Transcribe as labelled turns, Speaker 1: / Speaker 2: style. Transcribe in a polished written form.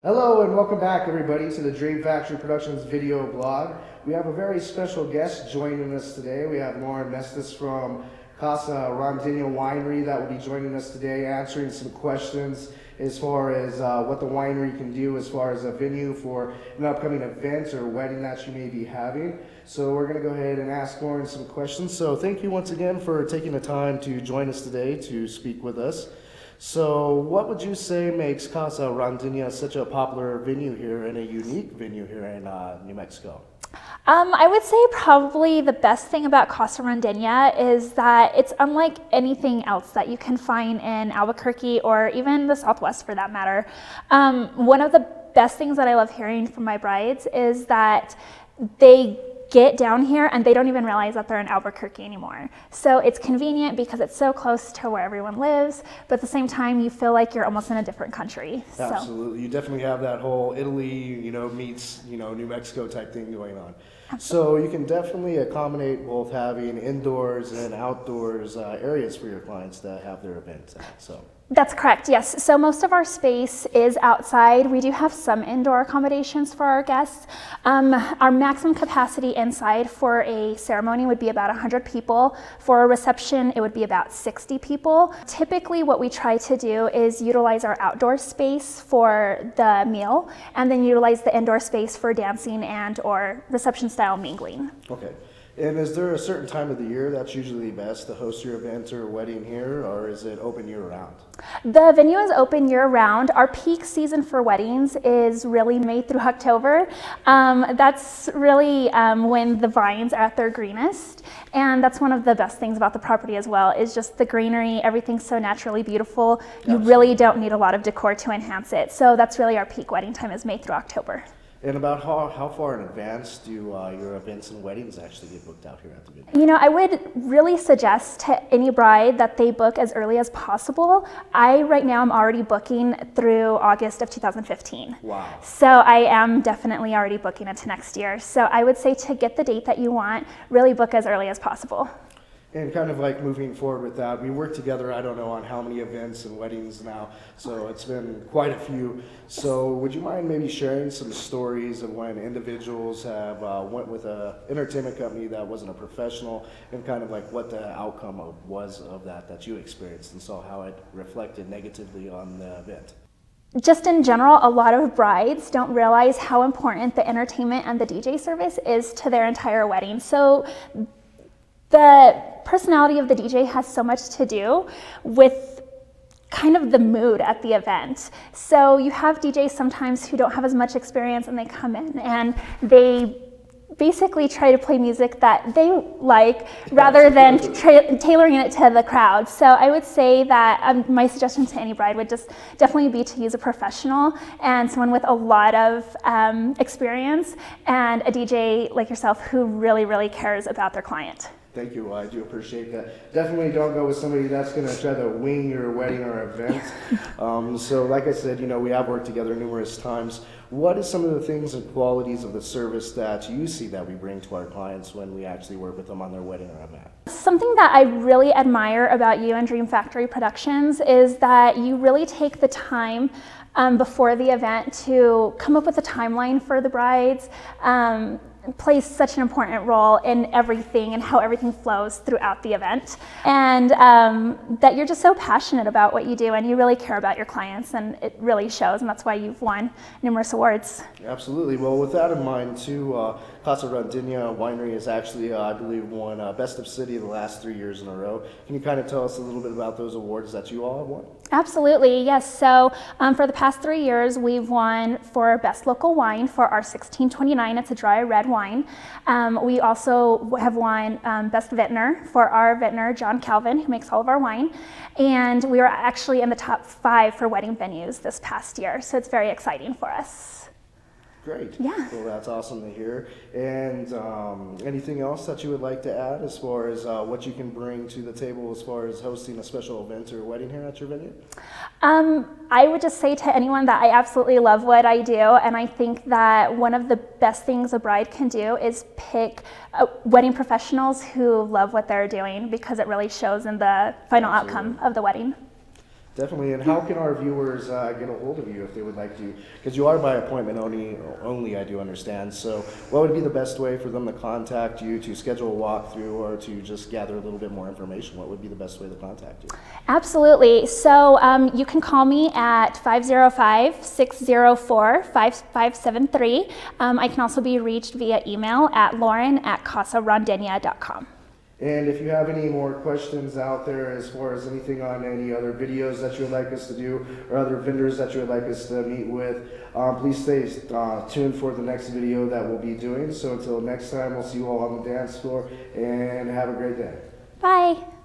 Speaker 1: Hello and welcome back everybody to the Dream Factory Productions video blog. We have a very special guest joining us today. We have Lauren Mestas from Casa Rondena Winery that will be joining us today, answering some questions as far as what the winery can do as far as a venue for an upcoming event or wedding that you may be having. So we're going to go ahead and ask Lauren some questions. So thank you once again for taking the time to join us today to speak with us. So what would you say makes Casa Rondena such a popular venue here and a unique venue here in New Mexico?
Speaker 2: I would say probably the best thing about Casa Rondena is that it's unlike anything else that you can find in Albuquerque or even the Southwest for that matter. One of the best things that I love hearing from my brides is that they get down here and they don't even realize that they're in Albuquerque anymore. So it's convenient because it's so close to where everyone lives, but at the same time you feel like you're almost in a different country.
Speaker 1: Absolutely. You definitely have that whole Italy, meets, New Mexico type thing going on. So you can definitely accommodate both having indoors and outdoors areas for your clients that have their events at. So.
Speaker 2: That's correct, yes. So most of our space is outside. We do have some indoor accommodations for our guests. Our maximum capacity inside for a ceremony would be about 100 people. For a reception, it would be about 60 people. Typically, what we try to do is utilize our outdoor space for the meal, and then utilize the indoor space for dancing and or reception-style mingling.
Speaker 1: Okay. And is there a certain time of the year that's usually best to host your event or wedding here, or is it open year-round?
Speaker 2: The venue is open year-round. Our peak season for weddings is really May through October. That's really when the vines are at their greenest, and that's one of the best things about the property as well, is just the greenery. Everything's so naturally beautiful. You
Speaker 1: Absolutely.
Speaker 2: Really don't need a lot of decor to enhance it. So that's really our peak wedding time, is May through October.
Speaker 1: And about how far in advance do your events and weddings actually get booked out here at the venue?
Speaker 2: I would really suggest to any bride that they book as early as possible. Right now am already booking through August of 2015.
Speaker 1: Wow.
Speaker 2: So I am definitely already booking into next year. So I would say to get the date that you want, really book as early as possible.
Speaker 1: And kind of like moving forward with that, we work together, I don't know on how many events and weddings now, so it's been quite a few. So would you mind maybe sharing some stories of when individuals have went with an entertainment company that wasn't a professional, and kind of like what the outcome was of that you experienced and saw how it reflected negatively on the event?
Speaker 2: Just in general, a lot of brides don't realize how important the entertainment and the DJ service is to their entire wedding. So the personality of the DJ has so much to do with kind of the mood at the event. So you have DJs sometimes who don't have as much experience, and they come in and they basically try to play music that they like rather than tailoring it to the crowd. So I would say that my suggestion to any bride would just definitely be to use a professional and someone with a lot of experience, and a DJ like yourself who really, really cares about their client.
Speaker 1: Thank you. I do appreciate that. Definitely don't go with somebody that's going to try to wing your wedding or event. So like I said, we have worked together numerous times. What is some of the things and qualities of the service that you see that we bring to our clients when we actually work with them on their wedding or event?
Speaker 2: Something that I really admire about you and Dream Factory Productions is that you really take the time before the event to come up with a timeline for the brides. Plays such an important role in everything and how everything flows throughout the event, and that you're just so passionate about what you do and you really care about your clients, and it really shows, and that's why you've won numerous awards.
Speaker 1: Absolutely. Well, with that in mind too, Casa Rondena Winery has actually, I believe, won Best of City the last 3 years in a row. Can you kind of tell us a little bit about those awards that you all have won?
Speaker 2: Absolutely, yes. So for the past 3 years, we've won for Best Local Wine for our 1629. It's a dry red wine. We also have won Best Vintner for our vintner, John Calvin, who makes all of our wine. And we were actually in the top 5 for wedding venues this past year. So it's very exciting for us.
Speaker 1: Great.
Speaker 2: Yeah.
Speaker 1: Well, that's awesome to hear. And anything else that you would like to add as far as what you can bring to the table as far as hosting a special event or wedding here at your venue?
Speaker 2: I would just say to anyone that I absolutely love what I do, and I think that one of the best things a bride can do is pick wedding professionals who love what they're doing, because it really shows in the final outcome of the wedding.
Speaker 1: Definitely. And how can our viewers get a hold of you if they would like to? Because you are by appointment only, I do understand. So what would be the best way for them to contact you, to schedule a walkthrough, or to just gather a little bit more information? What would be the best way to contact you?
Speaker 2: Absolutely. So you can call me at 505-604-5573. I can also be reached via email at lauren@casarondena.com.
Speaker 1: And if you have any more questions out there as far as anything on any other videos that you would like us to do or other vendors that you would like us to meet with, please stay tuned for the next video that we'll be doing. So until next time, we'll see you all on the dance floor and have a great day.
Speaker 2: Bye.